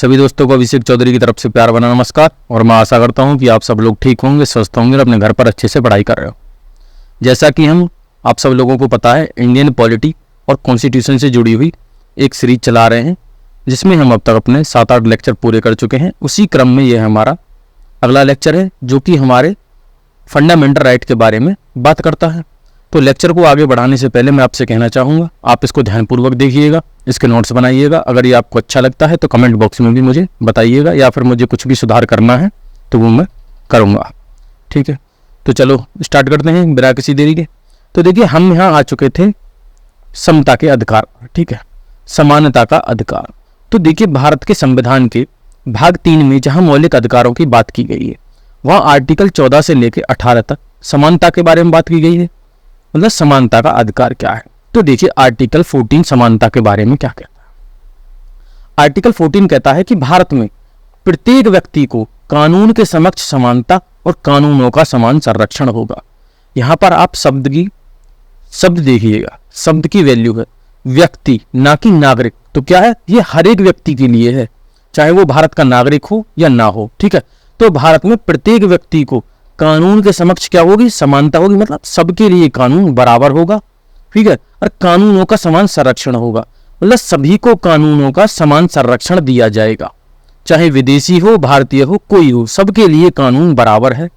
सभी दोस्तों को अभिषेक चौधरी की तरफ से प्यार भरा नमस्कार। और मैं आशा करता हूं कि आप सब लोग ठीक होंगे, स्वस्थ होंगे और अपने घर पर अच्छे से पढ़ाई कर रहे हो। जैसा कि आप सब लोगों को पता है, इंडियन पॉलिटी और कॉन्स्टिट्यूशन से जुड़ी हुई एक सीरीज चला रहे हैं, जिसमें हम अब तक अपने 7-8 लेक्चर पूरे कर चुके हैं। उसी क्रम में यह हमारा अगला लेक्चर है, जो कि हमारे फंडामेंटल राइट के बारे में बात करता है। तो लेक्चर को आगे बढ़ाने से पहले मैं आपसे कहना चाहूँगा, आप इसको ध्यानपूर्वक देखिएगा, इसके नोट्स बनाइएगा। अगर ये आपको अच्छा लगता है तो कमेंट बॉक्स में भी मुझे बताइएगा, या फिर मुझे कुछ भी सुधार करना है तो वो मैं करूँगा। ठीक है, तो चलो स्टार्ट करते हैं बिना किसी देरी के। तो देखिए, हम यहाँ आ चुके थे समता के अधिकार, ठीक है, समानता का अधिकार। तो देखिए, भारत के संविधान के भाग 3 में जहाँ मौलिक अधिकारों की बात की गई है, वहाँ आर्टिकल 14 से लेकर 18 तक समानता के बारे में बात की गई है, मतलब समानता का अधिकार क्या है। तो देखिए, आर्टिकल 14 समानता के बारे में क्या कहता है। आर्टिकल 14 कहता है कि भारत में प्रत्येक व्यक्ति को कानून के समक्ष समानता और कानूनों का समान संरक्षण होगा। यहां पर आप शब्द देखिएगा, शब्द की वैल्यू है व्यक्ति, ना कि नागरिक। तो क्या है, ये हर एक व्यक्ति के लिए है, चाहे वो भारत का नागरिक हो या ना हो। ठीक है, तो भारत में प्रत्येक व्यक्ति को कानून के समक्ष क्या होगी, समानता होगी, मतलब सबके लिए कानून बराबर होगा। ठीक है, और कानूनों का समान संरक्षण होगा, मतलब सभी को कानूनों का समान संरक्षण दिया जाएगा, चाहे विदेशी हो, भारतीय हो, कोई हो, सबके लिए कानून बराबर है।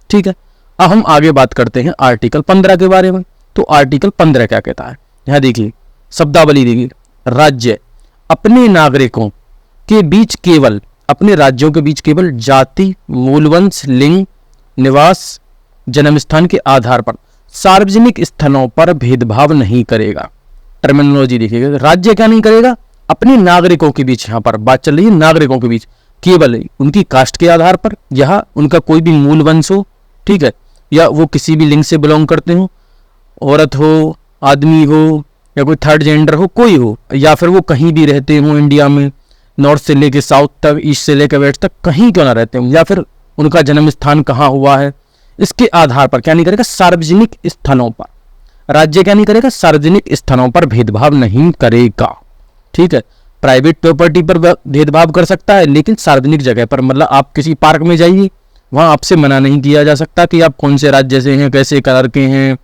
ठीक है, अब हम आगे बात करते हैं आर्टिकल 15 के बारे में। तो आर्टिकल 15 क्या कहता है, यहाँ देखिए शब्दावली देखिए। राज्य अपने नागरिकों के बीच केवल, अपने राज्यों के बीच केवल जाति, मूलवंश, लिंग, निवास, जन्म स्थान के आधार पर सार्वजनिक स्थलों पर भेदभाव नहीं करेगा। टर्मिनोलॉजी देखिएगा, राज्य क्या नहीं करेगा, अपने नागरिकों के बीच, यहां पर बात चल रही है नागरिकों के बीच, केवल उनकी कास्ट के आधार पर, या उनका कोई भी मूल वंश हो, ठीक है, या वो किसी भी लिंग से बिलोंग करते हो, औरत हो, आदमी हो, या कोई थर्ड जेंडर हो, कोई हो, या फिर वो कहीं भी रहते हो इंडिया में, नॉर्थ से लेके साउथ तक, ईस्ट से लेकर वेस्ट तक, कहीं क्यों ना रहते हो, या फिर उनका जन्म स्थान कहाँ हुआ है, इसके आधार पर क्या नहीं करेगा, सार्वजनिक स्थलों पर, राज्य क्या नहीं करेगा, सार्वजनिक स्थलों पर भेदभाव नहीं करेगा। ठीक है, प्राइवेट प्रॉपर्टी पर भेदभाव कर सकता है, लेकिन सार्वजनिक जगह पर, मतलब आप किसी पार्क में जाइए, वहां आपसे मना नहीं किया जा सकता कि आप कौन से राज्य से हैं, कैसे कलर के हैं,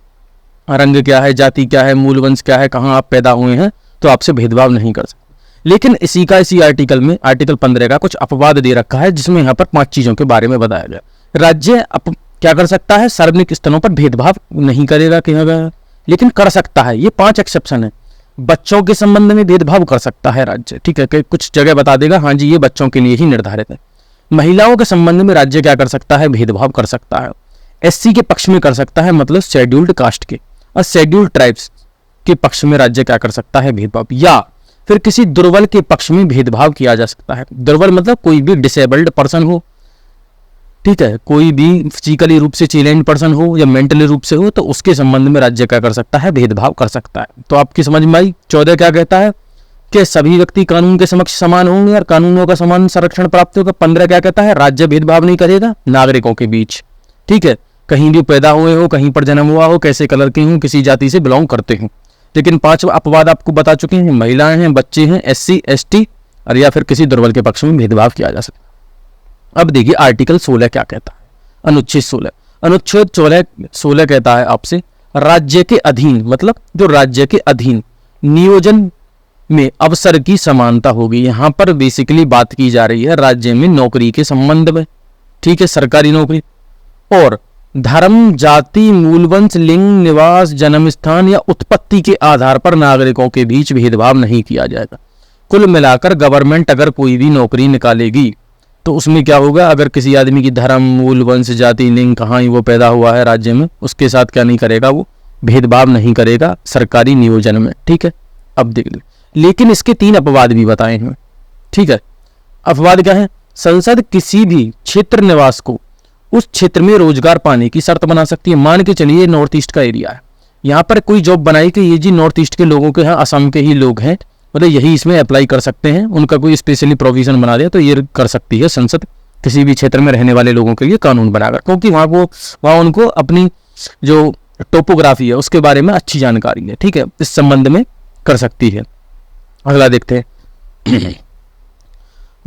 रंग क्या है, जाति क्या है, मूल वंश क्या है, कहाँ आप पैदा हुए हैं, तो आपसे भेदभाव नहीं कर सकते। लेकिन इसी आर्टिकल में, आर्टिकल 15 का कुछ अपवाद दे रखा है, जिसमें यहाँ पर 5 चीजों के बारे में बताया गया। राज्य क्या कर सकता है, सार्वजनिक स्थलों पर भेदभाव नहीं करेगा कहा गया, लेकिन कर सकता है। ये 5 एक्सेप्शन है। बच्चों के संबंध में भेदभाव कर सकता है राज्य, ठीक है, कुछ जगह बता देगा, हाँ जी ये बच्चों के लिए ही निर्धारित है। महिलाओं के संबंध में राज्य क्या कर सकता है, भेदभाव कर सकता है। एससी के पक्ष में कर सकता है, मतलब शेड्यूल्ड कास्ट के और शेड्यूल्ड ट्राइब्स के पक्ष में राज्य क्या कर सकता है, भेदभाव। या फिर किसी दुर्बल के पक्ष में भेदभाव किया जा सकता है। दुर्बल मतलब कोई भी डिसेबल्ड पर्सन हो, ठीक है, कोई भी फिजिकली रूप से चैलेंज पर्सन हो या मेंटली रूप से हो, तो उसके संबंध में राज्य क्या कर सकता है, भेदभाव कर सकता है। तो आपकी समझ में आई। 14 क्या कहता है कि सभी व्यक्ति कानून के समक्ष समान होंगे और कानूनों का समान संरक्षण प्राप्त होगा। 15 क्या कहता है, राज्य भेदभाव नहीं करेगा नागरिकों के बीच। ठीक है, कहीं भी पैदा हुए हो, कहीं पर जन्म हुआ हो, कैसे कलर के हो, किसी जाति से बिलोंग करते हो। लेकिन 5 अपवाद आपको बता चुके हैं, महिलाएं हैं, बच्चे हैं, SC ST, और या फिर किसी दुर्बल के पक्ष में भेदभाव किया जा सकता है। अब देखिए आर्टिकल 16 क्या कहता है, अनुच्छेद 16। अनुच्छेद 16 कहता है आपसे, राज्य के अधीन, मतलब जो राज्य के अधीन नियोजन में अवसर की समानता होगी। यहां पर बेसिकली बात की जा रही है राज्य में नौकरी के संबंध में, ठीक है, सरकारी नौकरी। और धर्म, जाति, मूलवंश, लिंग, निवास, जन्म स्थान या उत्पत्ति के आधार पर नागरिकों के बीच भेदभाव नहीं किया जाएगा। कुल मिलाकर गवर्नमेंट अगर कोई भी नौकरी निकालेगी तो उसमें क्या होगा, अगर किसी आदमी की धर्म, मूल वंश, जाति, लिंग, कहाँ ही वो पैदा हुआ है राज्य में, उसके साथ क्या नहीं करेगा, वो भेदभाव नहीं करेगा सरकारी नियोजन में। ठीक है, अब देख ले, लेकिन इसके 3 अपवाद भी बताए हैं। ठीक है, अपवाद क्या है, संसद किसी भी क्षेत्र निवास को उस क्षेत्र में रोजगार पाने की शर्त बना सकती है। मान के चलिए नॉर्थ ईस्ट का एरिया है, यहाँ पर कोई जॉब बनाई कि ये जी नॉर्थ ईस्ट के लोगों के यहाँ, असम के ही लोग हैं, मतलब यही इसमें अप्लाई कर सकते हैं, उनका कोई स्पेशली प्रोविजन बना दिया, तो ये कर सकती है संसद किसी भी क्षेत्र में रहने वाले लोगों के लिए कानून बनाकर, क्योंकि वहाँ उनको अपनी जो टोपोग्राफी है उसके बारे में अच्छी जानकारी है। ठीक है, इस संबंध में कर सकती है। अगला देखते हैं,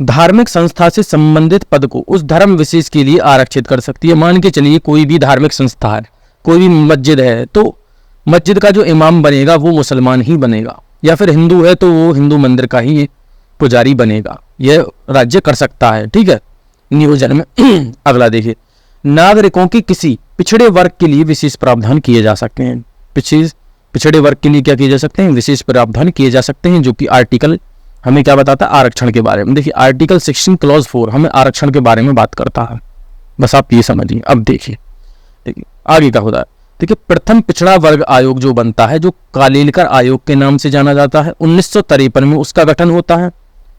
धार्मिक संस्था से संबंधित पद को उस धर्म विशेष के लिए आरक्षित कर सकती है। मान के चलिए कोई भी धार्मिक संस्था है, कोई भी मस्जिद है, तो मस्जिद का जो इमाम बनेगा वो मुसलमान ही बनेगा, या फिर हिंदू है तो वो हिंदू मंदिर का ही पुजारी बनेगा। यह राज्य कर सकता है, ठीक है, नियोजन में। अगला देखिए, नागरिकों की किसी पिछड़े वर्ग के लिए विशेष प्रावधान किए जा सकते हैं। पिछड़े वर्ग के लिए क्या किए जा सकते हैं? विशेष प्रावधान किए जा सकते हैं, जो कि आर्टिकल हमें क्या बताता है? आरक्षण के बारे में। देखिए आर्टिकल 16 क्लॉज 4 हमें आरक्षण के बारे में बात करता है, बस आप ये समझिए। अब देखिए आगे क्या होता है। देखिए प्रथम पिछड़ा वर्ग आयोग जो बनता है, जो कालेलकर आयोग के नाम से जाना जाता है, 1953 में उसका गठन होता है,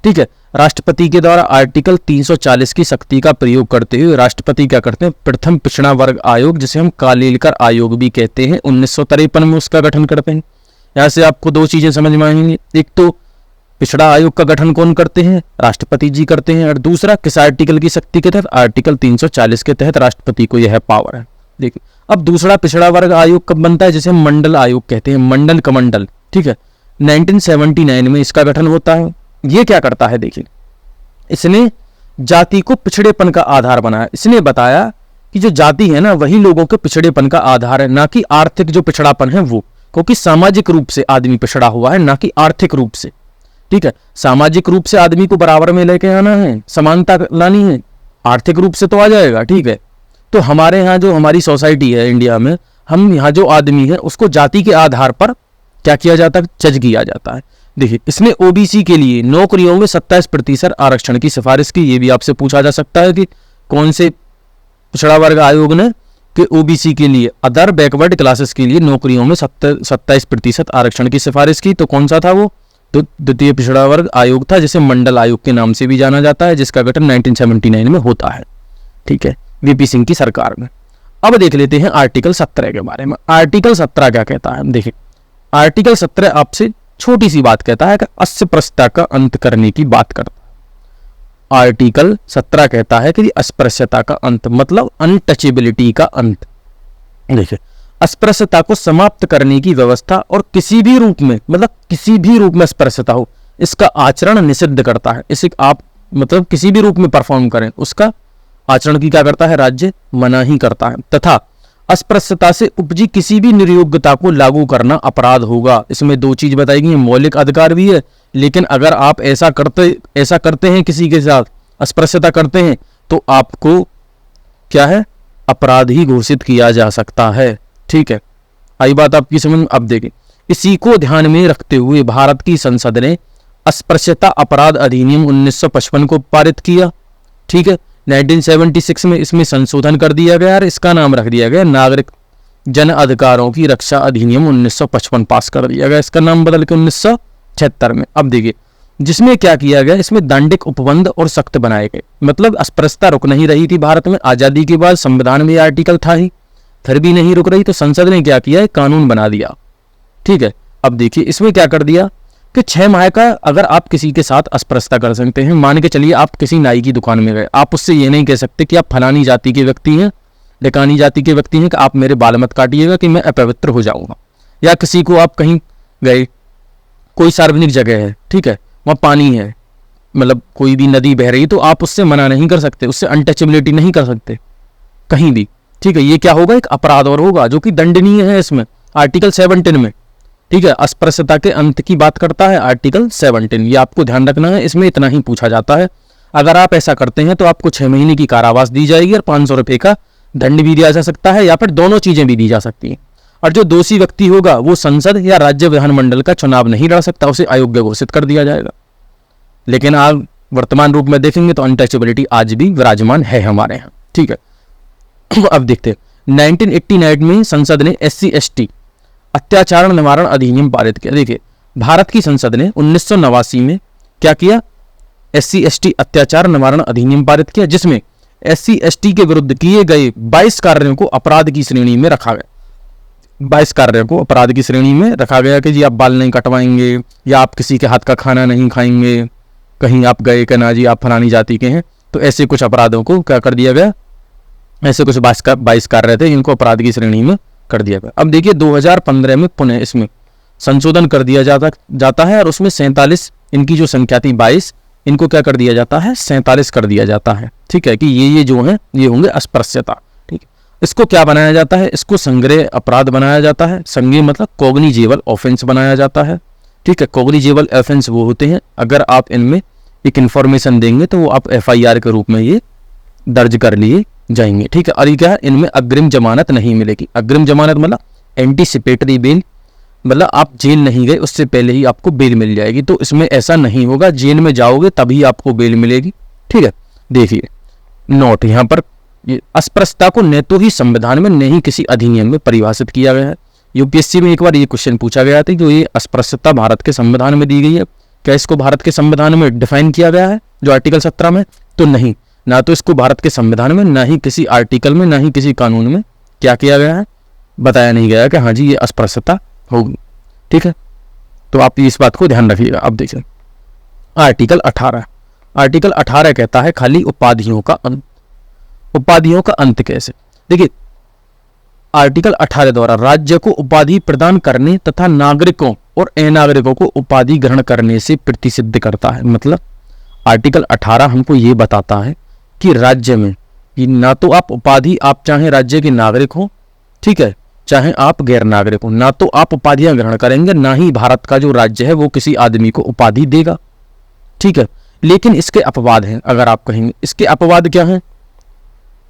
ठीक है। राष्ट्रपति के द्वारा आर्टिकल 340 की शक्ति का प्रयोग करते हुए राष्ट्रपति क्या करते हैं? प्रथम पिछड़ा वर्ग आयोग, जिसे हम कालेलकर आयोग भी कहते हैं, 1953 में उसका गठन करते हैं। यहाँ से आपको दो चीजें समझ में आएंगी, एक तो पिछड़ा आयोग का गठन कौन करते हैं? राष्ट्रपति जी करते हैं, और दूसरा किस आर्टिकल की शक्ति के तहत? आर्टिकल 340 के तहत राष्ट्रपति को यह पावर है। देखिए अब दूसरा पिछड़ा वर्ग आयोग कब बनता है? जिसे हम मंडल आयोग कहते हैं, मंडल कमंडल, ठीक है। 1979 में इसका गठन होता है। ये क्या करता है? देखिए इसने जाति को पिछड़ेपन का आधार बनाया। इसने बताया कि जो जाति है ना, वही लोगों के पिछड़ेपन का आधार है, ना कि आर्थिक जो पिछड़ापन है वो, क्योंकि सामाजिक रूप से आदमी पिछड़ा हुआ है, ना कि आर्थिक रूप से, ठीक है। सामाजिक रूप से आदमी को बराबर में लेके आना है, समानता लानी है, आर्थिक रूप से तो आ जाएगा, ठीक है। तो हमारे यहाँ जो हमारी सोसाइटी है इंडिया में, हम यहाँ जो आदमी है उसको जाति के आधार पर क्या किया जाता है? जज किया जाता है। देखिए इसने ओबीसी के लिए नौकरियों में 27% आरक्षण की सिफारिश की। ये भी आपसे पूछा जा सकता है कि कौन से पिछड़ा वर्ग आयोग ने कि ओबीसी के लिए, अदर बैकवर्ड क्लासेस के लिए नौकरियों में 27% आरक्षण की सिफारिश की। तो कौन सा था वो? तो द्वितीय पिछड़ा वर्ग आयोग था, जिसे मंडल आयोग के नाम से भी जाना जाता है, जिसका गठन 1979 में होता है, ठीक है, वीपी सिंह की सरकार में। अब देख लेते हैं आर्टिकल 17 के बारे में। आर्टिकल 17 क्या कहता है? देखिए आर्टिकल 17 आपसे छोटी सी बात कहता है कि अस्पृश्यता का अंत करने की बात करता है। आर्टिकल 17 कहता है कि अस्पृश्यता का अंत मतलब अनटचेबिलिटी का अंत। देखिए अस्पृश्यता को समाप्त करने की व्यवस्था, और किसी भी रूप में, मतलब किसी भी रूप में अस्पृश्यता हो, इसका आचरण निषिद्ध करता है। इसे आप मतलब किसी भी रूप में परफॉर्म करें, उसका आचरण की क्या करता है? राज्य मना ही करता है। तथा अस्पृश्यता से उपजी किसी भी निर्योग्यता को लागू करना अपराध होगा। इसमें दो चीज बताई गई, मौलिक अधिकार भी है, लेकिन अगर आप ऐसा करते हैं किसी के साथ, अस्पृश्यता करते हैं, तो आपको क्या है? अपराधी घोषित किया जा सकता है, ठीक है। आई बात आपकी समझ में? अब देखें, इसी को ध्यान में रखते हुए भारत की संसद ने अस्पृश्यता अपराध अधिनियम 1955 को पारित किया, ठीक है। 1976 में इसमें संशोधन कर दिया गया और इसका नाम रख दिया गया नागरिक जन अधिकारों की रक्षा अधिनियम 1955 पास कर दिया गया। इसका नाम बदल के 1976 में। अब देखिए जिसमें क्या किया गया, इसमें दंडिक उपबंध और सख्त बनाए गए। मतलब अस्पृश्यता रुक नहीं रही थी भारत में, आजादी के बाद संविधान में आर्टिकल था ही, फिर भी नहीं रुक रही, तो संसद ने क्या किया? एक कानून बना दिया, ठीक है। अब देखिए इसमें क्या कर दिया कि 6 माह का अगर आप किसी के साथ अस्पृश्यता कर सकते हैं। मान के चलिए आप किसी नाई की दुकान में गए, आप उससे ये नहीं कह सकते कि आप फलानी जाति के व्यक्ति हैं, ढिकानी जाति के व्यक्ति हैं, कि आप मेरे बाल मत काटिएगा कि मैं अपवित्र हो जाऊंगा। या किसी को आप कहीं गए, कोई सार्वजनिक जगह है, ठीक है, वहाँ पानी है, मतलब कोई भी नदी बह रही, तो आप उससे मना नहीं कर सकते, उससे अनटचेबिलिटी नहीं कर सकते कहीं भी, ठीक है। ये क्या होगा? एक अपराध और होगा, जो कि दंडनीय है इसमें आर्टिकल 17 में, ठीक है। अस्पृश्यता के अंत की बात करता है आर्टिकल 17, ये आपको ध्यान रखना है। इसमें इतना ही पूछा जाता है, अगर आप ऐसा करते हैं तो आपको 6 महीने की कारावास दी जाएगी और 500 रुपये का दंड भी दिया जा सकता है, या फिर दोनों चीजें भी दी जा सकती हैं। और जो दोषी व्यक्ति होगा वो संसद या राज्य विधानमंडल का चुनाव नहीं लड़ सकता, उसे अयोग्य घोषित कर दिया जाएगा। लेकिन आप वर्तमान रूप में देखेंगे तो अनटचेबिलिटी आज भी विराजमान है हमारे यहाँ, ठीक है। अब देखते हैं 1989 में संसद ने SC/ST अत्याचार निवारण अधिनियम पारित किया। देखिए भारत की संसद ने 1989 में क्या किया? SC/ST अत्याचार निवारण अधिनियम पारित किया, जिसमें SC/ST के विरुद्ध किए गए 22 कार्यों को अपराध की श्रेणी में रखा गया। 22 कार्यों को अपराध की श्रेणी में रखा गया कि जी आप बाल नहीं कटवाएंगे, या आप किसी के हाथ का खाना नहीं खाएंगे, कहीं आप गए कि ना जी आप फलानी जाति के हैं, तो ऐसे कुछ अपराधों को क्या कर दिया गया? ऐसे कुछ 22 कार्य थे, इनको अपराध की श्रेणी में कर दिया गया। अब देखिए 2015 में पुनः इसमें संशोधन कर दिया जाता है, और उसमें 47, इनकी जो संख्या थी 22, इनको क्या कर दिया जाता है, 47 कर दिया जाता है। ठीक है, कि ये जो हैं ये होंगे अस्पृश्यता। ठीक है, इसको क्या बनाया जाता है, इसको संग्रह अपराध बनाया जाता है। संज्ञेय मतलब कॉग्निजेबल ऑफेंस बनाया जाता है। ठीक है, कॉग्निजेबल ऑफेंस वो होते हैं अगर आप इनमें एक इन्फॉर्मेशन देंगे तो वो आप FIR के रूप में ये दर्ज कर लिए जाएंगे। ठीक है, और ये क्या है, इनमें अग्रिम जमानत नहीं मिलेगी। अग्रिम जमानत मतलब एंटीसिपेटरी बेल, मतलब आप जेल नहीं गए उससे पहले ही आपको बेल मिल जाएगी। तो इसमें ऐसा नहीं होगा, जेल में जाओगे तभी आपको बेल मिलेगी। ठीक है, देखिए नोट यहाँ पर, ये अस्पृश्यता को न तो ही संविधान में न ही किसी अधिनियम में परिभाषित किया गया है। UPSC में एक बार ये क्वेश्चन पूछा गया था कि ये अस्पृश्यता भारत के संविधान में दी गई है, क्या इसको भारत के संविधान में डिफाइन किया गया है जो आर्टिकल 17 में? तो नहीं, ना तो इसको भारत के संविधान में, ना ही किसी आर्टिकल में, ना ही किसी कानून में क्या किया गया है, बताया नहीं गया कि हाँ जी ये अस्पृश्यता होगी। ठीक है, तो आप इस बात को ध्यान रखिएगा। अब देखिए आर्टिकल 18, आर्टिकल 18 कहता है खाली उपाधियों का अंत। उपाधियों का अंत कैसे? देखिए आर्टिकल 18 द्वारा राज्य को उपाधि प्रदान करने तथा नागरिकों और अनागरिकों को उपाधि ग्रहण करने से प्रतिसिद्ध करता है। मतलब आर्टिकल 18 हमको ये बताता है कि राज्य में कि ना तो आप उपाधि, आप चाहे राज्य के नागरिक हो, ठीक है, चाहे आप गैर नागरिक हो, ना तो आप उपाधियां ग्रहण करेंगे, ना ही भारत का जो राज्य है वो किसी आदमी को उपाधि देगा। ठीक है, लेकिन इसके अपवाद हैं। अगर आप कहेंगे इसके अपवाद क्या हैं,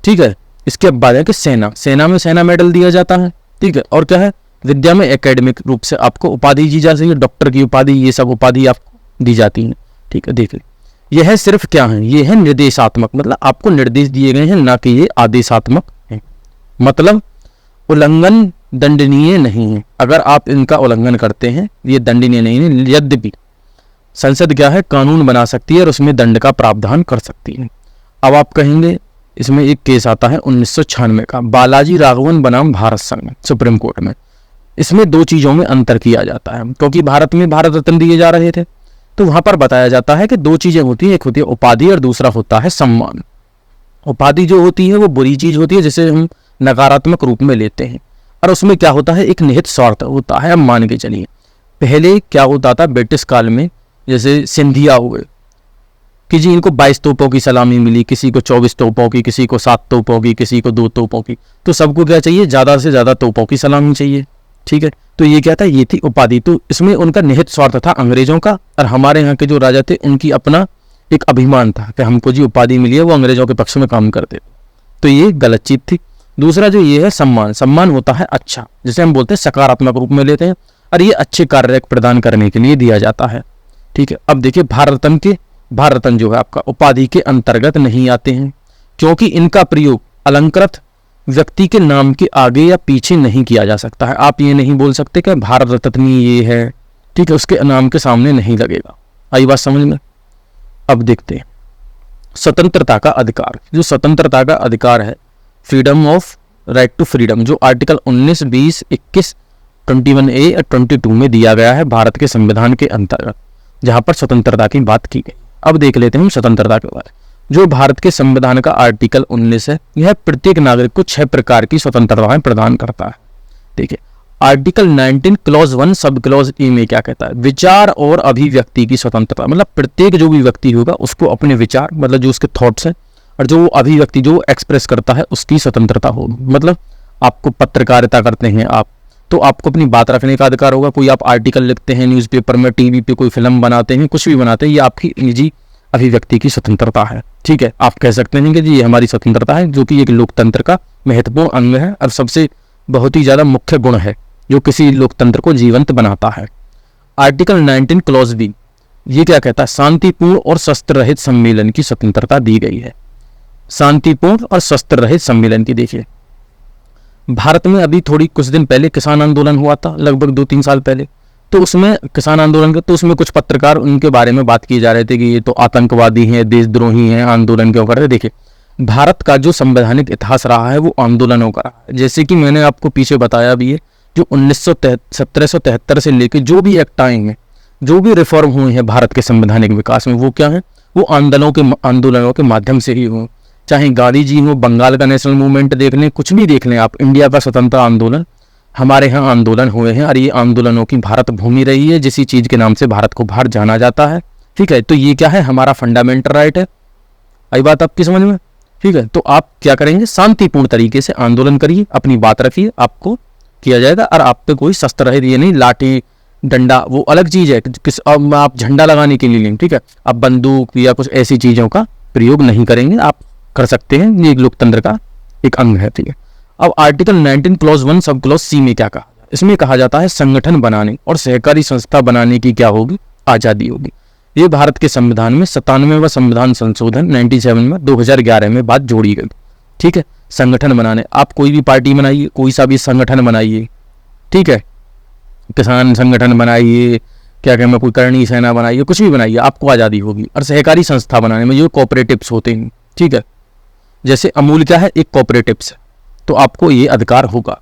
ठीक है, इसके अपवाद है कि सेना में सेना मेडल दिया जाता है। ठीक है, और क्या है, विद्या में एकेडमिक रूप से आपको उपाधि दी जा सकती है, डॉक्टर की उपाधि, ये सब उपाधि आपको दी जाती है। ठीक है, देखिए यह सिर्फ क्या है, ये है निर्देशात्मक, मतलब आपको निर्देश दिए गए हैं, ना कि ये आदेशात्मक है। मतलब उल्लंघन दंडनीय नहीं है, अगर आप इनका उल्लंघन करते हैं ये दंडनीय नहीं है। यद्यपि संसद क्या है, कानून बना सकती है और उसमें दंड का प्रावधान कर सकती है। अब आप कहेंगे इसमें एक केस आता है 1996 का, बालाजी राघवन बनाम भारत संघ, सुप्रीम कोर्ट में। इसमें दो चीजों में अंतर किया जाता है, क्योंकि भारत में भारत रत्न दिए जा रहे थे, तो वहां पर बताया जाता है कि दो चीजें होती हैं, एक होती है उपाधि और दूसरा होता है सम्मान। उपाधि जो होती है वो बुरी चीज होती है, जिसे हम नकारात्मक रूप में लेते हैं, और उसमें क्या होता है, एक निहित स्वार्थ होता है। अब मान के चलिए पहले क्या होता था ब्रिटिश काल में, जैसे सिंधिया हुए कि जी इनको 22 तोपों की सलामी मिली, किसी को 24 तोपों की, किसी को 7 तोपों की, किसी को 2 तोपों की, तो सबको क्या चाहिए, ज्यादा से ज्यादा तोपों की सलामी चाहिए। ठीक है, तो ये क्या था, ये थी उपाधि। तो इसमें उनका निहित स्वार्थ था अंग्रेजों का, और हमारे यहाँ के जो राजा थे उनकी अपना एक अभिमान था कि हमको जी उपाधि मिली है, वो अंग्रेजों के पक्ष में काम करते। तो ये गलत चीज थी। दूसरा जो ये है सम्मान, सम्मान होता है अच्छा, जिसे हम बोलते हैं सकारात्मक रूप में लेते हैं, और ये अच्छे कार्य प्रदान करने के लिए दिया जाता है। ठीक है, अब देखिए भारत रत्न जो है आपका उपाधि के अंतर्गत नहीं आते हैं, क्योंकि इनका प्रयोग अलंकृत व्यक्ति के नाम के आगे या पीछे नहीं किया जा सकता है। आप ये नहीं बोल सकते कि भारत रत्न ये है, ठीक है, उसके नाम के सामने नहीं लगेगा। आई बात समझ में? अब देखते हैं स्वतंत्रता का अधिकार। जो स्वतंत्रता का अधिकार है, freedom of right to freedom, जो आर्टिकल 19, 20, 21, 21A और 22 में दिया गया है भारत के संविधान के अंतर्गत, जहां पर स्वतंत्रता की बात की गई। अब देख लेते हैं हम स्वतंत्रता के बारे में। जो भारत के संविधान का आर्टिकल 19 है, यह प्रत्येक नागरिक को 6 प्रकार की स्वतंत्रताएं प्रदान करता है। देखिए article 19 clause 1 sub clause A में क्या कहता है, विचार और अभिव्यक्ति की स्वतंत्रता, मतलब प्रत्येक जो भी व्यक्ति होगा उसको अपने विचार, मतलब जो उसके थॉट्स है, और जो अभिव्यक्ति जो एक्सप्रेस करता है उसकी स्वतंत्रता होगी। मतलब आपको पत्रकारिता करते हैं आप, तो आपको अपनी बात रखने का अधिकार होगा। कोई आप आर्टिकल लिखते हैं न्यूज़पेपर में, टीवी पे कोई फिल्म बनाते हैं, कुछ भी बनाते हैं, ये आपकी निजी अभिव्यक्ति की स्वतंत्रता है। ठीक है, आप कह सकते हैं कि जी ये हमारी स्वतंत्रता है, जो कि एक लोकतंत्र का महत्वपूर्ण अंग है और सबसे बहुत ही ज्यादा मुख्य गुण है जो किसी लोकतंत्र को जीवंत बनाता है। आर्टिकल 19 क्लॉज बी ये क्या कहता है, शांतिपूर्ण और शस्त्र रहित सम्मेलन की स्वतंत्रता दी गई है। शांतिपूर्ण और शस्त्र रहित सम्मेलन की, देखिए भारत में अभी थोड़ी कुछ दिन पहले किसान आंदोलन हुआ था, लगभग 2-3 साल पहले, तो उसमें किसान आंदोलन के, तो उसमें कुछ पत्रकार उनके बारे में बात की जा रहे थे कि ये तो आतंकवादी हैं, देशद्रोही हैं, आंदोलन क्यों कर रहे। देखिए भारत का जो संवैधानिक इतिहास रहा है वो आंदोलनों का रहा है। जैसे कि मैंने आपको पीछे बताया भी है, जो 1773 से लेकर जो भी एक्ट आए हैं, जो भी रिफॉर्म हुए हैं भारत के संवैधानिक विकास में, वो क्या है, वो आंदोलनों के माध्यम से ही हुए। चाहे गांधी जी हो, बंगाल का नेशनल मूवमेंट देख लें, कुछ भी देख लें आप, इंडिया का स्वतंत्र आंदोलन, हमारे यहाँ आंदोलन हुए हैं, और ये आंदोलनों की भारत भूमि रही है। जिसी चीज के नाम से भारत को बाहर जाना जाता है, ठीक है, तो ये क्या है, हमारा फंडामेंटल राइट है। आई बात आपकी समझ में? ठीक है, तो आप क्या करेंगे, शांतिपूर्ण तरीके से आंदोलन करिए, अपनी बात रखिए, आपको किया जाएगा। और आप पे कोई शस्त्र है ये नहीं, लाठी डंडा वो अलग चीज है, किस अब आप झंडा लगाने के लिए लेंगे, ठीक है, आप बंदूक या कुछ ऐसी चीजों का प्रयोग नहीं करेंगे, आप कर सकते हैं, ये एक लोकतंत्र का एक अंग है। ठीक है, अब article 19 clause 1 sub clause C में क्या कहा, इसमें कहा जाता है संगठन बनाने और सहकारी संस्था बनाने की क्या होगी, आजादी होगी। ये भारत के संविधान में 97वां संविधान संशोधन 97 में 2011 में बात जोड़ी गई। ठीक है, संगठन बनाने, आप कोई भी पार्टी बनाइए, कोई सा भी संगठन बनाइए, ठीक है, किसान संगठन बनाइए, क्या कहते हैं, कोई करणी सेना बनाइए, कुछ भी बनाइए, आपको आज़ादी होगी। और सहकारी संस्था बनाने में जो कोऑपरेटिव्स होते हैं, ठीक है, जैसे अमूल क्या है, एक कोऑपरेटिव्स है, तो आपको ये अधिकार होगा।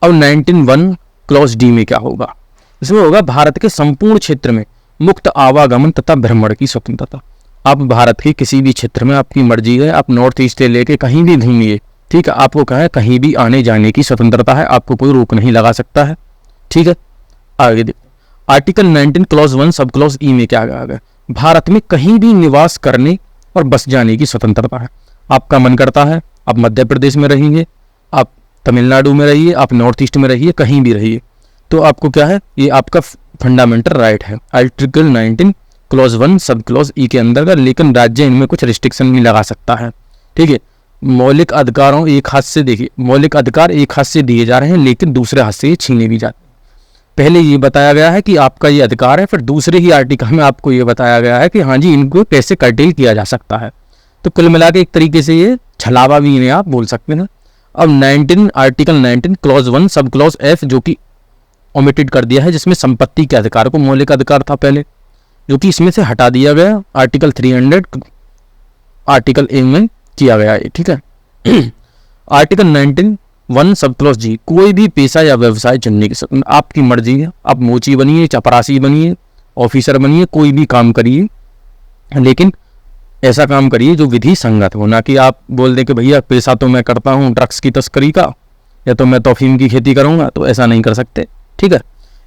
अब 19(1) क्लॉज डी में क्या होगा, इसमें होगा भारत के संपूर्ण क्षेत्र में मुक्त आवागमन तथा भ्रमण की स्वतंत्रता। आप भारत के किसी भी क्षेत्र में आपकी मर्जी है, आप नॉर्थ ईस्ट से लेके कहीं भी घूमिए, ठीक है, आपको क्या है, कहीं भी आने जाने की स्वतंत्रता है, आपको कोई रोक नहीं लगा सकता है। ठीक है, आगे देखो आर्टिकल 19 क्लॉज 1 सब क्लॉज ई में क्या कहा गया, भारत में कहीं भी निवास करने और बस जाने की स्वतंत्रता है। आपका मन करता है आप मध्य प्रदेश में रहिए, आप तमिलनाडु में रहिए, आप नॉर्थ ईस्ट में रहिए, कहीं भी रहिए, तो आपको क्या है, ये आपका फंडामेंटल राइट है, आर्टिकल 19 क्लॉज 1 सब क्लॉज ई के अंदर का। लेकिन राज्य इनमें कुछ रिस्ट्रिक्शन भी लगा सकता है। ठीक है, मौलिक अधिकारों एक हाथ से, देखिए मौलिक अधिकार एक हाथ से दिए जा रहे हैं, लेकिन दूसरे हाथ से ये छीने भी जाते हैं। पहले ये बताया गया है कि आपका ये अधिकार है, फिर दूसरे ही आर्टिकल में आपको ये बताया गया है कि हाँ जी इनको कैसे कर्टेल किया जा सकता है। तो कुल मिला के एक तरीके से ये छलावा भी इन्हें आप बोल सकते हैं। अब article 19 clause 1 sub clause F जो कि ओमिटेड कर दिया है, जिसमें संपत्ति के अधिकार को मौलिक अधिकार था पहले, जो कि इसमें से हटा दिया गया, आर्टिकल 300 आर्टिकल ए में किया गया है। ठीक है, आर्टिकल 19(1) सब क्लॉज जी, कोई भी पेशा या व्यवसाय चुनने की स्वतंत्रता, आपकी मर्जी है, आप मोची बनिए, चपरासी बनिए, ऑफिसर बनिए, कोई भी काम करिए, लेकिन ऐसा काम करिए जो विधि संगत हो, ना कि आप बोल दें कि भैया पेशा तो मैं करता हूँ ड्रग्स की तस्करी का, या तो मैं तोफीम की खेती करूँगा, तो ऐसा नहीं कर सकते। ठीक है,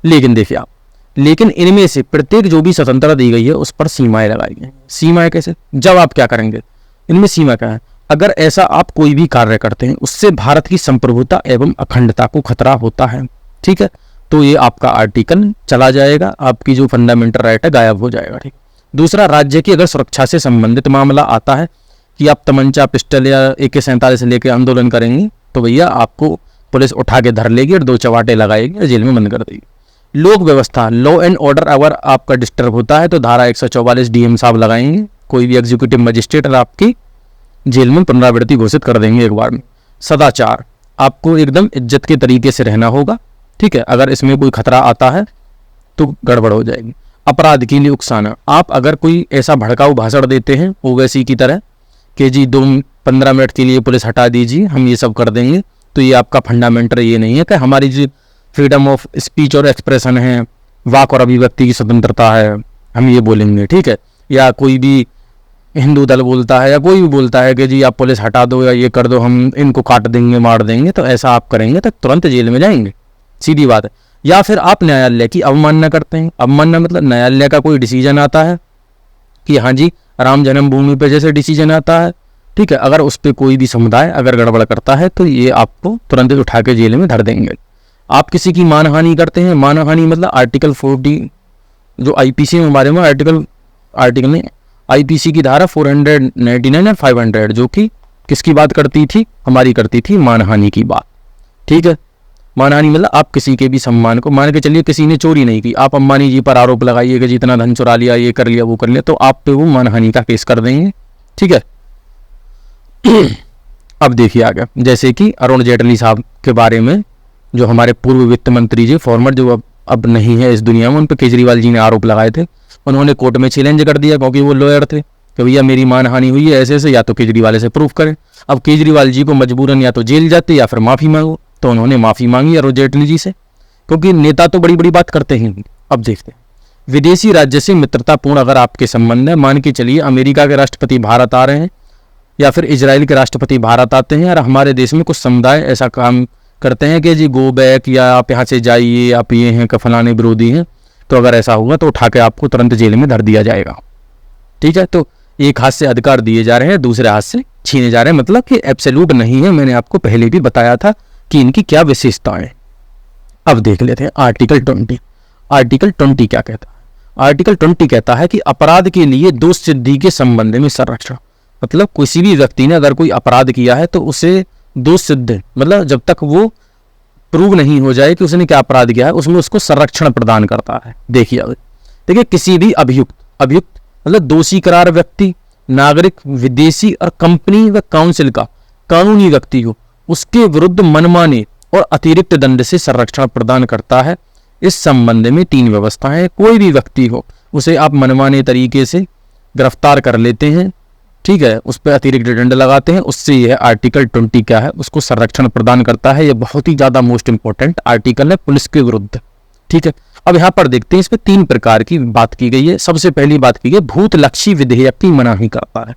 लेकिन देखिए आप, लेकिन इनमें से प्रत्येक जो भी स्वतंत्रता दी गई है उस पर सीमाएं लगाई गई। सीमाएं कैसे, जब आप क्या करेंगे, इनमें सीमा क्या है, अगर ऐसा आप कोई भी कार्य करते हैं उससे भारत की संप्रभुता एवं अखंडता को खतरा होता है, ठीक है, तो ये आपका आर्टिकल चला जाएगा, आपकी जो फंडामेंटल राइट है गायब हो जाएगा। ठीक, दूसरा, राज्य की अगर सुरक्षा से संबंधित मामला आता है कि आप तमंचा पिस्टल या AK-47 लेके आंदोलन करेंगे, तो भैया आपको पुलिस उठा के धर लेगी और 2 चवाटे लगाएगी और जेल में बंद कर देगी। लोक व्यवस्था, लॉ एंड ऑर्डर अगर आपका डिस्टर्ब होता है तो धारा 144 DM साहब लगाएंगे, कोई भी एग्जीक्यूटिव मजिस्ट्रेट और आपकी जेल में पुनरावृत्ति घोषित कर देंगे एक बार में। सदाचार, आपको एकदम इज्जत के तरीके से रहना होगा, ठीक है, अगर इसमें कोई खतरा आता है तो गड़बड़ हो जाएगी। अपराध के लिए उकसाना, आप अगर कोई ऐसा भड़काऊ भाषण देते हैं ओवैसी की तरह कि जी 15 मिनट के लिए पुलिस हटा दीजिए, हम ये सब कर देंगे, तो ये आपका फंडामेंटल ये नहीं है कि हमारी जो फ्रीडम ऑफ स्पीच और एक्सप्रेशन है, वाक और अभिव्यक्ति की स्वतंत्रता है, हम ये बोलेंगे। ठीक है, या कोई भी हिंदू दल बोलता है या कोई भी बोलता है कि जी आप पुलिस हटा दो या ये कर दो, हम इनको काट देंगे मार देंगे, तो ऐसा आप करेंगे तो तुरंत जेल में जाएंगे, सीधी बात है। या फिर आप न्यायालय की अवमानना करते हैं, अवमानना मतलब न्यायालय का कोई डिसीजन आता है कि हाँ जी राम जन्मभूमि पे जैसे डिसीजन आता है, ठीक है, अगर उस पर कोई भी समुदाय अगर गड़बड़ करता है तो ये आपको तुरंत उठा के जेल में धर देंगे। आप किसी की मानहानि करते हैं, मानहानि मतलब आर्टिकल 40 जो IPC में बारे में आर्टिकल नहीं, IPC की धारा 499 और 500 जो कि किसकी बात करती थी, हमारी करती थी मानहानि की बात। ठीक है, मानहानि मतलब आप किसी के भी सम्मान को, मान के चलिए किसी ने चोरी नहीं की, आप अंबानी जी पर आरोप लगाइए कि जितना धन चुरा लिया, ये कर लिया, वो कर लिया, तो आप पे वो मानहानि का केस कर देंगे। ठीक है, अब देखिए आगे, जैसे कि अरुण जेटली साहब के बारे में, जो हमारे पूर्व वित्त मंत्री जी फॉर्मर, जो अब नहीं है इस दुनिया में, उन पर केजरीवाल जी ने आरोप लगाए थे। उन्होंने कोर्ट में चैलेंज कर दिया क्योंकि वो लॉयर थे कि भैया मेरी मानहानि हुई है ऐसे ऐसे, या तो केजरीवाल से प्रूफ करें। अब केजरीवाल जी को मजबूरन या तो जेल जाते या फिर माफ़ी मांगो, तो उन्होंने माफ़ी मांगी अरुण जेटली जी से, क्योंकि नेता तो बड़ी बड़ी बात करते हैं। अब देखते हैं, विदेशी राज्य से मित्रतापूर्ण अगर आपके संबंध है, मान के चलिए अमेरिका के राष्ट्रपति भारत आ रहे हैं या फिर इजराइल के राष्ट्रपति भारत आते हैं और हमारे देश में कुछ समुदाय ऐसा काम करते हैं कि जी गो बैक, या आप यहाँ से जाइए, आप ये हैं कि फलाने विरोधी हैं, तो अगर ऐसा होगा तो उठा के आपको तुरंत जेल में धर दिया जाएगा। ठीक है, तो एक हाथ से अधिकार दिए जा रहे हैं, दूसरे हाथ से छीने जा रहे हैं, मतलब कि एब्सोल्यूट नहीं है। मैंने आपको पहले भी बताया था कि इनकी क्या विशेषताएं। अब देख लेते हैं आर्टिकल 20। आर्टिकल 20 क्या कहता है? आर्टिकल 20 कहता है कि अपराध के लिए दोष सिद्धि के संबंध में संरक्षण। मतलब किसी भी व्यक्ति ने अगर कोई अपराध किया है तो उसे दोष सिद्ध, मतलब जब तक वो प्रूव नहीं हो जाए कि उसने क्या अपराध किया है, उसमें उसको संरक्षण प्रदान करता है। देखिए किसी भी अभियुक्त मतलब दोषी करार व्यक्ति, नागरिक, विदेशी और कंपनी व काउंसिल का कानूनी व्यक्ति हो, उसके विरुद्ध मनमाने और अतिरिक्त दंड से संरक्षण प्रदान करता है। इस संबंध में 3 व्यवस्थाएं हैं। कोई भी व्यक्ति हो, उसे आप मनमाने तरीके से गिरफ्तार कर लेते हैं, ठीक है, उस पर अतिरिक्त दंड लगाते हैं, उससे यह आर्टिकल 20 क्या है, उसको संरक्षण प्रदान करता है। यह बहुत ही ज्यादा मोस्ट इंपॉर्टेंट आर्टिकल है पुलिस के विरुद्ध, ठीक है। अब यहाँ पर देखते हैं, इसमें 3 प्रकार की बात की गई है। सबसे पहली बात की गई भूतलक्षी विधेयक की मनाही करता है।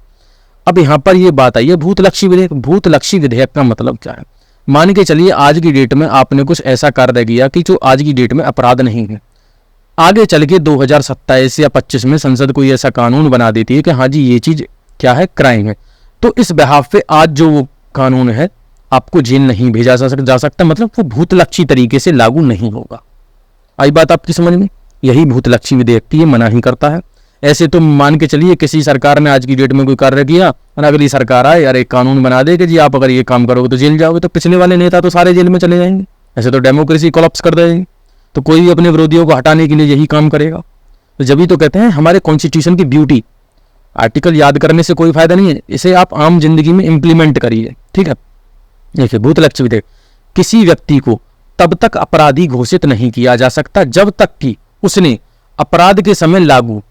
अब यहाँ पर यह बात आई है भूतलक्षी विधेयक। भूतलक्षी विधेयक का मतलब क्या है? मान के चलिए आज की डेट में आपने कुछ ऐसा कार्य किया कि जो आज की डेट में अपराध नहीं है, आगे चल के 2027 या 25 में संसद कोई ऐसा कानून बना देती है कि हाँ जी ये चीज क्या है, क्राइम है, तो इस बिहाफ पे आज जो वो कानून है आपको जेल नहीं भेजा जा सकता, मतलब वो भूतलक्षी तरीके से लागू नहीं होगा। आई बात आपकी समझ में? यही भूतलक्षी विधेयक की मनाही करता है। ऐसे तो मान के चलिए किसी सरकार ने आज की डेट में कोई कार्य किया और अगली सरकार आए यार एक कानून बना दे कि जी आप अगर ये काम करोगे तो जेल जाओगे, तो पिछले वाले नेता तो सारे जेल में चले जाएंगे। ऐसे तो डेमोक्रेसी कोलैप्स कर देगी। तो कोई भी अपने विरोधियों को हटाने के लिए यही काम करेगा। तो जब ही तो कहते हैं हमारे कॉन्स्टिट्यूशन की ब्यूटी, आर्टिकल याद करने से कोई फायदा नहीं है, इसे आप आम जिंदगी में इंप्लीमेंट करिए, ठीक है। देखिए भूतलक्षी विधेयक, किसी व्यक्ति को तब तक अपराधी घोषित नहीं किया जा सकता जब तक कि उसने अपराध के समय लागू,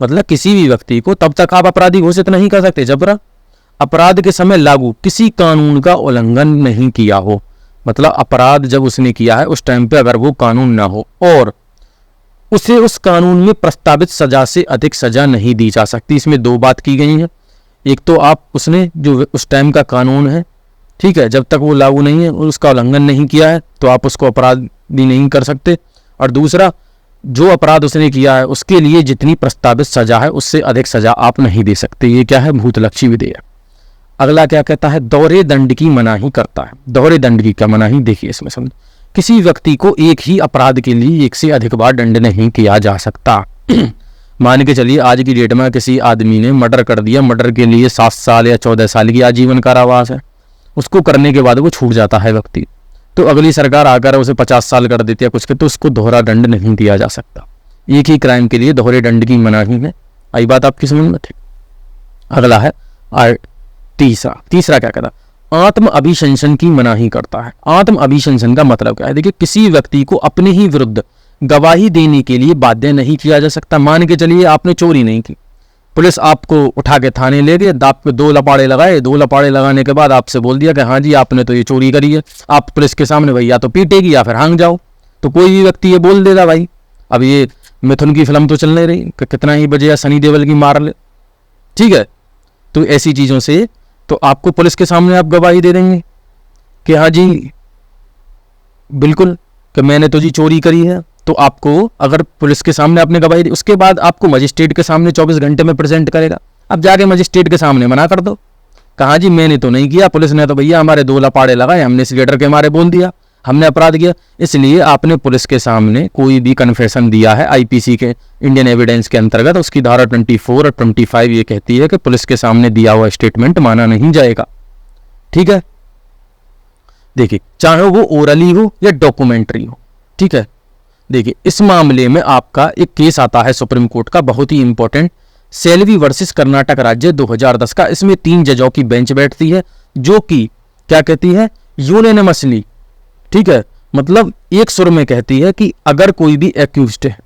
मतलब किसी भी व्यक्ति को तब तक आप अपराधी घोषित नहीं कर सकते जब तक अपराध के समय लागू किसी कानून का उल्लंघन नहीं किया हो। मतलब अपराध जब उसने किया है उस टाइम पे अगर वो कानून ना हो और उसे उस कानून में प्रस्तावित सजा से अधिक सजा नहीं दी जा सकती। इसमें 2 बात की गई है। एक तो आप उसने जो उस टाइम का कानून है, ठीक है, जब तक वो लागू नहीं है और उसका उल्लंघन नहीं किया है तो आप उसको अपराध भी नहीं कर सकते। और दूसरा, जो अपराध उसने किया है उसके लिए जितनी प्रस्तावित सजा है उससे अधिक सजा आप नहीं दे सकते। ये क्या है? भूतलक्षी विधेयक। अगला क्या कहता है? दोहरे दंड की मनाही करता है। दोहरे दंड की क्या मनाही? देखिए इसमें समझ, किसी व्यक्ति को एक ही अपराध के लिए एक से अधिक बार दंड नहीं किया जा सकता। मान के चलिए आज की डेट में किसी आदमी ने मर्डर कर दिया, मर्डर के लिए 7 साल या 14 साल की आजीवन कारावास है, उसको करने के बाद वो छूट जाता है व्यक्ति, तो अगली सरकार आकर उसे 50 साल कर देती है कुछ के, तो उसको दोहरा दंड नहीं दिया जा सकता। एक ही क्राइम के लिए दोहरे दंड की मनाही है। आई बात आपकी समझ में? ठीक। अगला है तीसरा क्या कहता है? आत्म अभिशंसन की मनाही करता है। आत्म अभिशंसन का मतलब क्या है? देखिए किसी व्यक्ति को अपने ही विरुद्ध गवाही देने के लिए बाध्य नहीं किया जा सकता। मान के चलिए आपने चोरी नहीं की, पुलिस आपको उठा के थाने ले गए, दांत पे 2 लपाड़े लगाए, 2 लपाड़े लगाने के बाद आपसे बोल दिया कि हाँ जी आपने तो ये चोरी करी है। आप पुलिस के सामने भाई या तो पीटेगी या फिर भाग जाओ, तो कोई भी व्यक्ति ये बोल देगा भाई। अब ये मिथुन की फिल्म तो चल नहीं रही कि कितना ही बजे या सनी देओल की मार ले, ठीक है। तो ऐसी चीजों से तो आपको पुलिस के सामने आप गवाही दे देंगे कि हाँ जी बिल्कुल कि मैंने तो जी चोरी करी है। तो आपको अगर पुलिस के सामने आपने गवाही दी, उसके बाद आपको मजिस्ट्रेट के सामने 24 घंटे में प्रेजेंट करेगा। अब जाके मजिस्ट्रेट के सामने मना कर दो, कहा जी मैंने तो नहीं किया, पुलिस ने तो भैया हमारे 2 लपाड़े लगाए, हमने इस लेटर के मारे बोल दिया हमने अपराध किया। इसलिए आपने पुलिस के सामने कोई भी कन्फेशन दिया है आईपीसी के इंडियन एविडेंस के अंतर्गत, उसकी धारा 24 और 25 ये कहती है कि पुलिस के सामने दिया हुआ स्टेटमेंट माना नहीं जाएगा, ठीक है। देखिए चाहे वो ओरली हो या डॉक्यूमेंट्री हो, ठीक है। देखिए इस मामले में आपका एक केस आता है सुप्रीम कोर्ट का, बहुत ही इंपॉर्टेंट, सेल्वी वर्सेस कर्नाटक राज्य 2010 का। इसमें 3 जजों की बेंच बैठती है जो कि क्या कहती है? यूनानिमसली, ठीक है, मतलब एक सुर में कहती है कि अगर कोई भी एक्यूज्ड है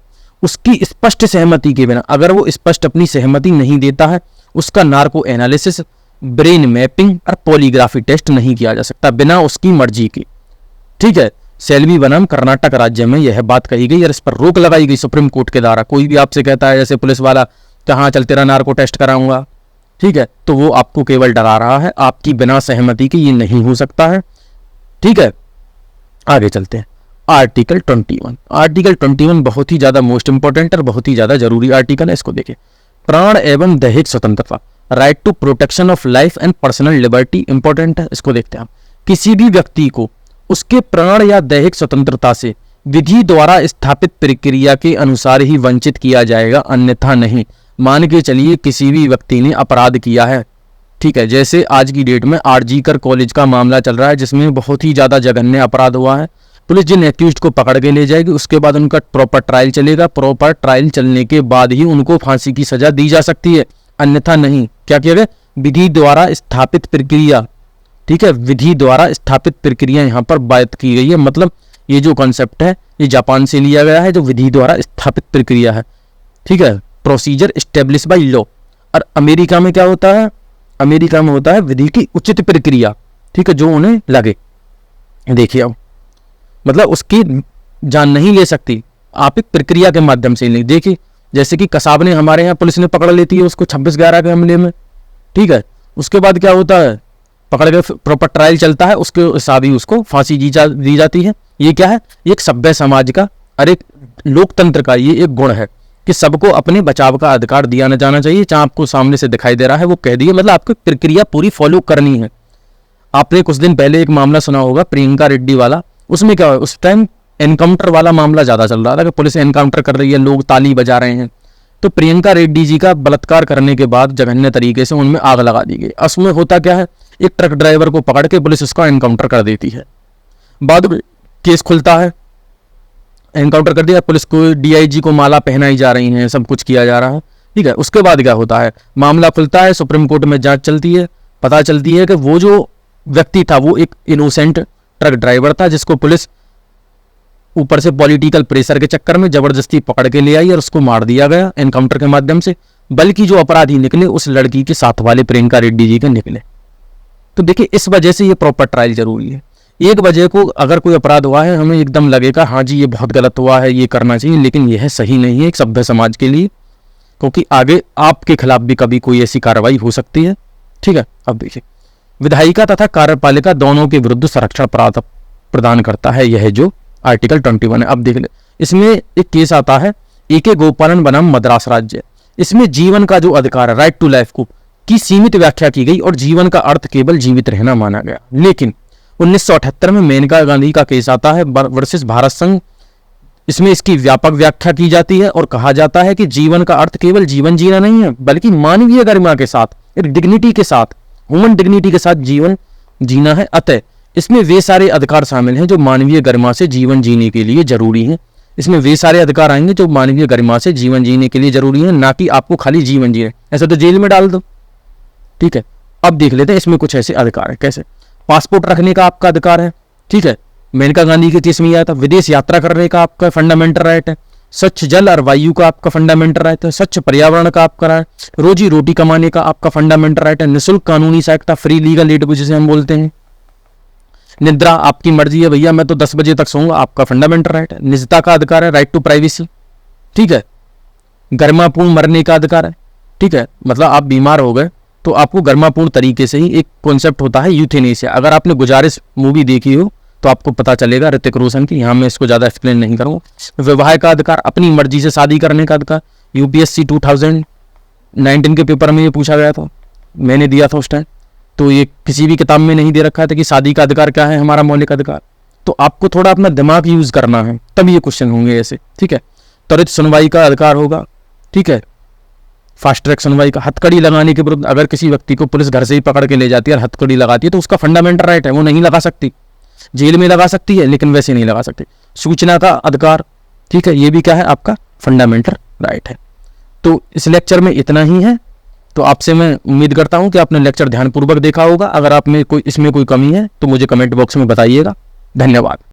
उसकी स्पष्ट सहमति के बिना, अगर वो स्पष्ट अपनी सहमति नहीं देता है, उसका नार्को एनालिसिस, ब्रेन मैपिंग और पॉलीग्राफी टेस्ट नहीं किया जा सकता बिना उसकी मर्जी की, ठीक है। सेल्वी बनाम कर्नाटक राज्य में यह बात कही गई और इस पर रोक लगाई गई सुप्रीम कोर्ट के द्वारा। कोई भी आपसे कहता है जैसे पुलिस वाला कहाँ चल तेरा नार्को टेस्ट कराऊंगा, ठीक है, तो वो आपको केवल डरा रहा है, आपकी बिना सहमति की ये नहीं हो सकता है, ठीक है। आगे चलते हैं। आर्टिकल 21। आर्टिकल 21 बहुत ही ज्यादा मोस्ट इंपॉर्टेंट और बहुत ही ज्यादा जरूरी आर्टिकल है, इसको देखिए। प्राण एवं दैहिक स्वतंत्रता, right to protection of life and personal liberty important है, इसको देखते हैं हम। किसी भी व्यक्ति को उसके प्राण या दैहिक स्वतंत्रता से विधि द्वारा स्थापित प्रक्रिया के अनुसार ही वंचित किया जाएगा, अन्यथा नहीं। मान के चलिए किसी भी व्यक्ति ने अपराध किया है, ठीक है, जैसे आज की डेट में आरजीकर कॉलेज का मामला चल रहा है जिसमें बहुत ही ज्यादा जघन्य अपराध हुआ है। पुलिस जिन एक्यूज्ड को पकड़ के ले जाएगी उसके बाद उनका प्रॉपर ट्रायल चलेगा, प्रॉपर ट्रायल चलने के बाद ही उनको फांसी की सजा दी जा सकती है, अन्यथा नहीं। क्या किया गया? विधि द्वारा स्थापित प्रक्रिया, ठीक है, विधि द्वारा स्थापित प्रक्रिया यहाँ पर बात की गई है। मतलब ये जो कॉन्सेप्ट है ये जापान से लिया गया है, जो विधि द्वारा स्थापित प्रक्रिया है, ठीक है, प्रोसीजर एस्टेब्लिश बाय लॉ। और अमेरिका में क्या होता है? अमेरिका में होता है विधि की उचित प्रक्रिया, ठीक है, जो उन्हें लगे। देखिए अब मतलब उसकी जान नहीं ले सकती, आप एक प्रक्रिया के माध्यम से ले। देखिए जैसे कि कसाब ने हमारे यहाँ पुलिस ने पकड़ लेती है उसको 26/11 के हमले में, ठीक है, उसके बाद क्या होता है? पकड़ के प्रॉपर ट्रायल चलता है, उसके हिसाब ही उसको फांसी दी जाती है। ये क्या है? ये एक सभ्य समाज का और एक लोकतंत्र का ये एक गुण है कि सबको अपने बचाव का अधिकार दिया न जाना चाहिए। चाहे आपको सामने से दिखाई दे रहा है वो कह दिए, मतलब आपको प्रक्रिया पूरी फॉलो करनी है। आपने कुछ दिन पहले एक मामला सुना होगा प्रियंका रेड्डी वाला, उसमें क्या हुआ? उस टाइम एनकाउंटर वाला मामला ज्यादा चल रहा था कि पुलिस एनकाउंटर कर रही है, लोग ताली बजा रहे हैं। तो प्रियंका रेड्डी जी का बलात्कार करने के बाद जघन्य तरीके से उनमें आग लगा दी गई। उसमें होता क्या है? एक ट्रक ड्राइवर को पकड़ के पुलिस उसका एनकाउंटर कर देती है, बाद में केस खुलता है, एनकाउंटर कर दिया, पुलिस को डीआईजी को माला पहनाई जा रही है, सब कुछ किया जा रहा है, ठीक है। उसके बाद क्या होता है? मामला खुलता है, सुप्रीम कोर्ट में जांच चलती है, पता चलती है कि वो जो व्यक्ति था वो एक इनोसेंट ट्रक ड्राइवर था जिसको पुलिस ऊपर से पॉलिटिकल प्रेशर के चक्कर में जबरदस्ती पकड़ के ले आई और उसको मार दिया गया एनकाउंटर के माध्यम से। बल्कि जो अपराधी निकले उस लड़की के साथ वाले प्रियंका रेड्डी जी के निकले। तो देखिए इस वजह से ये प्रॉपर ट्रायल जरूरी है। एक वजह को अगर कोई अपराध हुआ है हमें एकदम लगेगा हाँ जी ये बहुत गलत हुआ है, ये करना चाहिए, लेकिन यह सही नहीं है एक सभ्य समाज के लिए, क्योंकि आगे आपके खिलाफ भी कभी कोई ऐसी कार्रवाई हो सकती है, ठीक है। अब देखिए विधायिका तथा कार्यपालिका दोनों के विरुद्ध संरक्षण प्रदान करता है यह जो आर्टिकल 21 है। अब देख ले, इसमें एक केस आता है AK गोपालन बनाम मद्रास राज्य। इसमें जीवन का जो अधिकार है, राइट टू लाइफ को की सीमित व्याख्या की गई और जीवन का अर्थ केवल जीवित रहना माना गया। लेकिन 1978 में मेनका गांधी का केस आता है वर्सेस भारत संघ। इसमें इसकी व्यापक व्याख्या की जाती है और कहा जाता है कि जीवन का अर्थ केवल जीवन जीना नहीं है बल्कि मानवीय गरिमा के साथ, एक डिग्निटी के साथ, ह्यूमन डिग्निटी के साथ जीवन जीना है। अतः इसमें वे सारे अधिकार शामिल हैं जो मानवीय गरिमा से जीवन जीने के लिए जरूरी हैं। इसमें वे सारे अधिकार आएंगे जो मानवीय गरिमा से जीवन जीने के लिए जरूरी है, ना कि आपको खाली जीवन जीने, ऐसा तो जेल में डाल दो, ठीक है। अब देख लेते हैं इसमें कुछ ऐसे अधिकार है। कैसे? पासपोर्ट रखने का आपका अधिकार है, ठीक है, मेनका गांधी के केस में आया था। विदेश यात्रा करने का आपका फंडामेंटल राइट है। स्वच्छ जल और वायु का आपका फंडामेंटल राइट है। स्वच्छ पर्यावरण का आपका राइट, रोजी रोटी कमाने का आपका फंडामेंटल राइट है। निःशुल्क कानूनी सहायता, फ्री लीगल एड जिसे हम बोलते हैं। निद्रा आपकी मर्जी है भैया, मैं तो 10 बजे तक सोऊंगा, आपका फंडामेंटल राइट है। निजता का अधिकार है, राइट टू प्राइवेसी, ठीक है। गरिमापूर्ण मरने का अधिकार है, ठीक है, मतलब आप बीमार हो गए तो आपको गरिमापूर्ण तरीके से ही, एक कॉन्सेप्ट होता है यूथेनेसिया। अगर आपने गुजारिश मूवी देखी हो तो आपको पता चलेगा ऋतिक रोशन की, यहाँ मैं इसको ज्यादा एक्सप्लेन नहीं करूंगा। विवाह का अधिकार, अपनी मर्जी से शादी करने का अधिकार। यूपीएससी 2019 के पेपर में ये पूछा गया था, मैंने दिया था उस टाइम, तो ये किसी भी किताब में नहीं दे रखा था कि शादी का अधिकार क्या है हमारा मौलिक अधिकार। तो आपको थोड़ा अपना दिमाग यूज करना है, तब ये क्वेश्चन होंगे ऐसे, ठीक है। त्वरित सुनवाई का अधिकार होगा, ठीक है, फास्ट ट्रैक सुनवाई का। हथकड़ी लगाने के विरुद्ध, अगर किसी व्यक्ति को पुलिस घर से ही पकड़ के ले जाती है और हथकड़ी लगाती है तो उसका फंडामेंटल राइट है, वो नहीं लगा सकती, जेल में लगा सकती है लेकिन वैसे नहीं लगा सकती। सूचना का अधिकार, ठीक है, ये भी क्या है आपका फंडामेंटल राइट है। तो इस लेक्चर में इतना ही है। तो आपसे मैं उम्मीद करता हूं कि आपने लेक्चर ध्यानपूर्वक देखा होगा। अगर आप में कोई इसमें कोई कमी है तो मुझे कमेंट बॉक्स में बताइएगा। धन्यवाद।